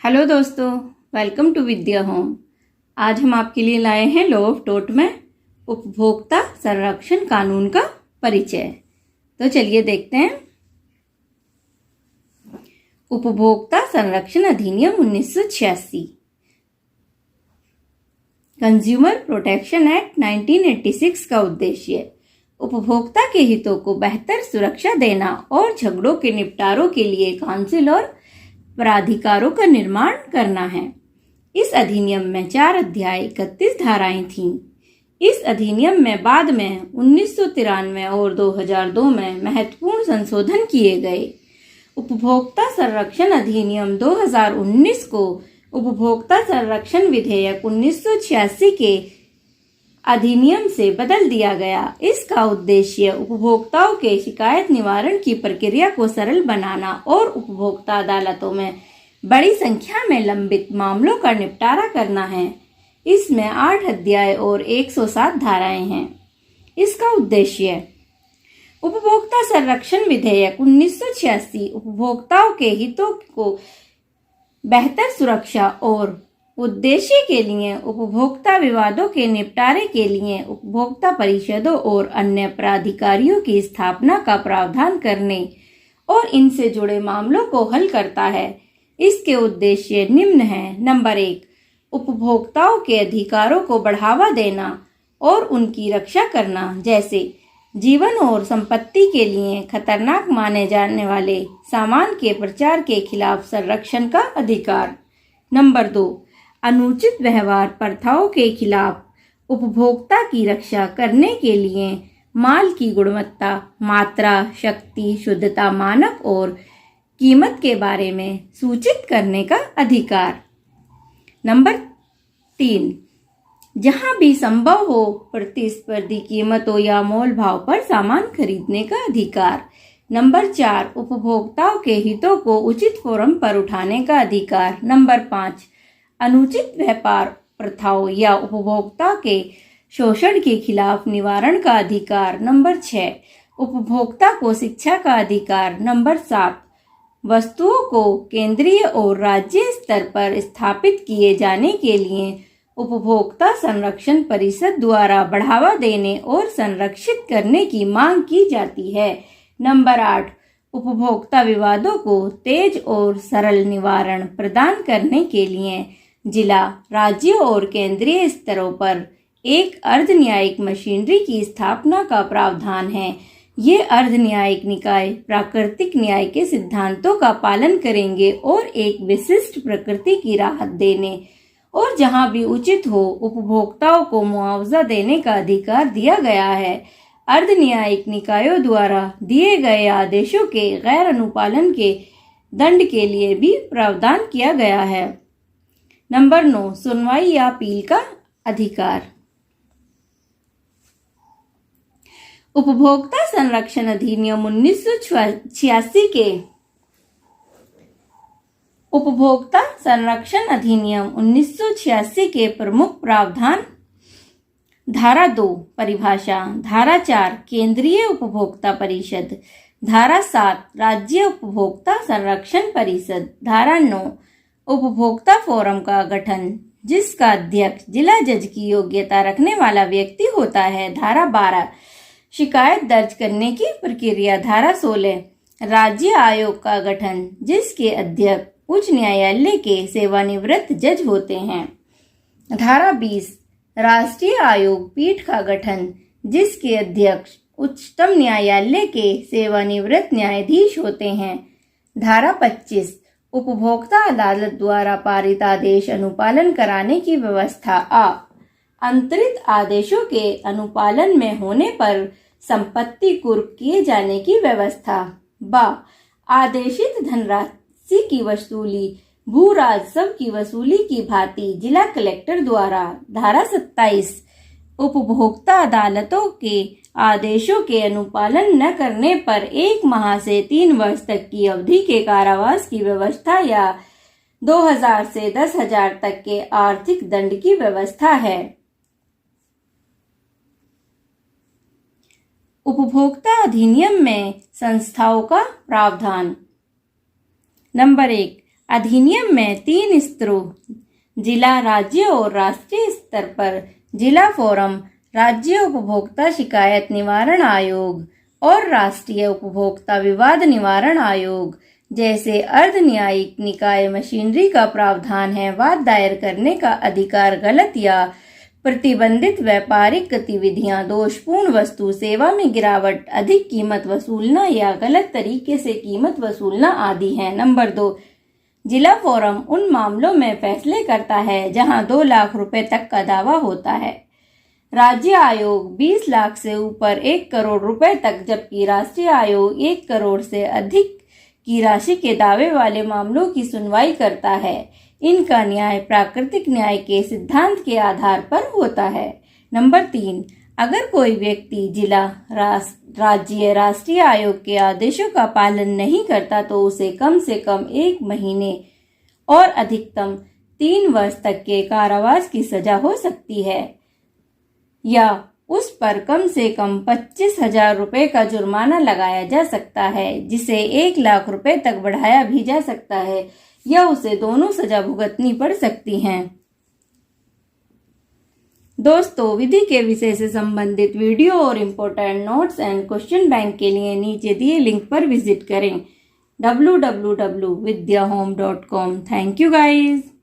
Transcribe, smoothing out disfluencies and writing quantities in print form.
Hello दोस्तों, welcome to Vidya home. आज हम आपके लिए लाए हैं लॉ ऑफ टोर्ट में उपभोक्ता संरक्षण कानून का परिचय। तो चलिए देखते हैं। उपभोक्ता संरक्षण अधिनियम 1986, कंज्यूमर प्रोटेक्शन एक्ट 1986 का उद्देश्य उपभोक्ता के हितों को बेहतर सुरक्षा देना और झगड़ों के निपटारों के लिए काउंसिल और प्राधिकारों का निर्माण करना है। इस अधिनियम में 4 अध्याय 31 धाराएं थीं। इस अधिनियम में बाद में 1993 और 2002 में महत्वपूर्ण संशोधन किए गए। उपभोक्ता संरक्षण अधिनियम 2019 को उपभोक्ता संरक्षण विधेयक 1986 के अधिनियम से बदल दिया गया। इसका उद्देश्य उपभोक्ताओं के शिकायत निवारण की प्रक्रिया को सरल बनाना और उपभोक्ता अदालतों में बड़ी संख्या में लंबित मामलों का निपटारा करना है। इसमें 8 अध्याय और 107 धाराएं हैं। इसका उद्देश्य उपभोक्ता संरक्षण विधेयक 1986 उपभोक्ताओं के हितों को बेहतर सुरक्षा और उद्देश्य के लिए उपभोक्ता विवादों के निपटारे के लिए उपभोक्ता परिषदों और अन्य प्राधिकारियों की स्थापना का प्रावधान करने और इनसे जुड़े मामलों को हल करता है। इसके उद्देश्य निम्न हैं। नंबर 1, उपभोक्ताओं के अधिकारों को बढ़ावा देना और उनकी रक्षा करना, जैसे जीवन और संपत्ति के लिए खतरनाक माने जाने वाले सामान के प्रचार के खिलाफ संरक्षण का अधिकार। नंबर 2, अनुचित व्यवहार प्रथाओं के खिलाफ उपभोक्ता की रक्षा करने के लिए माल की गुणवत्ता, मात्रा, शक्ति, शुद्धता, मानक और कीमत के बारे में सूचित करने का अधिकार। नंबर 3, जहां भी संभव हो प्रतिस्पर्धी कीमतों या मोल भाव पर सामान खरीदने का अधिकार। नंबर 4, उपभोक्ताओं के हितों को उचित फोरम पर उठाने का अधिकार। नंबर 5, अनुचित व्यापार प्रथाओं या उपभोक्ता के शोषण के खिलाफ निवारण का अधिकार। नंबर 6, उपभोक्ता को शिक्षा का अधिकार। नंबर 7, वस्तुओं को केंद्रीय और राज्य स्तर पर स्थापित किए जाने के लिए उपभोक्ता संरक्षण परिषद द्वारा बढ़ावा देने और संरक्षित करने की मांग की जाती है। नंबर 8, उपभोक्ता विवादों को तेज और सरल निवारण प्रदान करने के लिए जिला, राज्य और केंद्रीय स्तरों पर एक अर्ध न्यायिक मशीनरी की स्थापना का प्रावधान है। ये अर्ध न्यायिक निकाय प्राकृतिक न्याय के सिद्धांतों का पालन करेंगे और एक विशिष्ट प्रकृति की राहत देने और जहां भी उचित हो उपभोक्ताओं को मुआवजा देने का अधिकार दिया गया है। अर्ध न्यायिक निकायों द्वारा दिए गए आदेशों के गैर अनुपालन के दंड के लिए भी प्रावधान किया गया है। नंबर 9, सुनवाई या अपील का अधिकार। उपभोक्ता संरक्षण अधिनियम 1986 के उपभोक्ता संरक्षण अधिनियम 1986 के प्रमुख प्रावधान। धारा 2 परिभाषा। धारा 4 केंद्रीय उपभोक्ता परिषद। धारा 7 राज्य उपभोक्ता संरक्षण परिषद। धारा 9 उपभोक्ता फोरम का गठन, जिसका अध्यक्ष जिला जज की योग्यता रखने वाला व्यक्ति होता है। धारा 12 शिकायत दर्ज करने की प्रक्रिया। धारा 16 राज्य आयोग का गठन, जिसके अध्यक्ष उच्च न्यायालय के सेवानिवृत्त जज होते हैं। धारा 20 राष्ट्रीय आयोग पीठ का गठन, जिसके अध्यक्ष उच्चतम न्यायालय के सेवानिवृत्त न्यायाधीश होते हैं। धारा 25 उपभोक्ता अदालत द्वारा पारित आदेश अनुपालन कराने की व्यवस्था। अंतरित आदेशों के अनुपालन में होने पर संपत्ति कुर्क किए जाने की व्यवस्था। आदेशित धनराशि की वसूली भू राजस्व की वसूली की भांति जिला कलेक्टर द्वारा। धारा 27 उपभोक्ता अदालतों के आदेशों के अनुपालन न करने पर 1 माह से 3 वर्ष तक की अवधि के कारावास की व्यवस्था या 2000 से 10,000 तक के आर्थिक दंड की व्यवस्था है। उपभोक्ता अधिनियम में संस्थाओं का प्रावधान। नंबर 1, अधिनियम में 3 स्तरों जिला, राज्य और राष्ट्रीय स्तर पर जिला फोरम, राज्य उपभोक्ता शिकायत निवारण आयोग और राष्ट्रीय उपभोक्ता विवाद निवारण आयोग जैसे अर्ध न्यायिक निकाय मशीनरी का प्रावधान है। वाद दायर करने का अधिकार गलत या प्रतिबंधित व्यापारिक गतिविधियां, दोषपूर्ण वस्तु सेवा में गिरावट, अधिक कीमत वसूलना या गलत तरीके से कीमत वसूलना आदि है। नंबर 2, जिला फोरम उन मामलों में फैसले करता है जहां 2 लाख रुपए तक का दावा होता है। राज्य आयोग 20 लाख से ऊपर 1 करोड़ रुपए तक, जबकि राष्ट्रीय आयोग 1 करोड़ से अधिक की राशि के दावे वाले मामलों की सुनवाई करता है। इनका न्याय प्राकृतिक न्याय के सिद्धांत के आधार पर होता है। नंबर 3, अगर कोई व्यक्ति जिला, राज्य, राष्ट्रीय आयोग के आदेशों का पालन नहीं करता तो उसे कम से कम 1 महीने और अधिकतम 3 वर्ष तक के कारावास की सजा हो सकती है या उस पर कम से कम 25,000 रुपए का जुर्माना लगाया जा सकता है, जिसे 1 लाख रुपए तक बढ़ाया भी जा सकता है या उसे दोनों सजा भुगतनी पड़ सकती हैं। दोस्तों, विधि के विषय से संबंधित वीडियो और important notes and question bank के लिए नीचे दिए लिंक पर विजिट करें www.vidyahome.com। Thank you guys.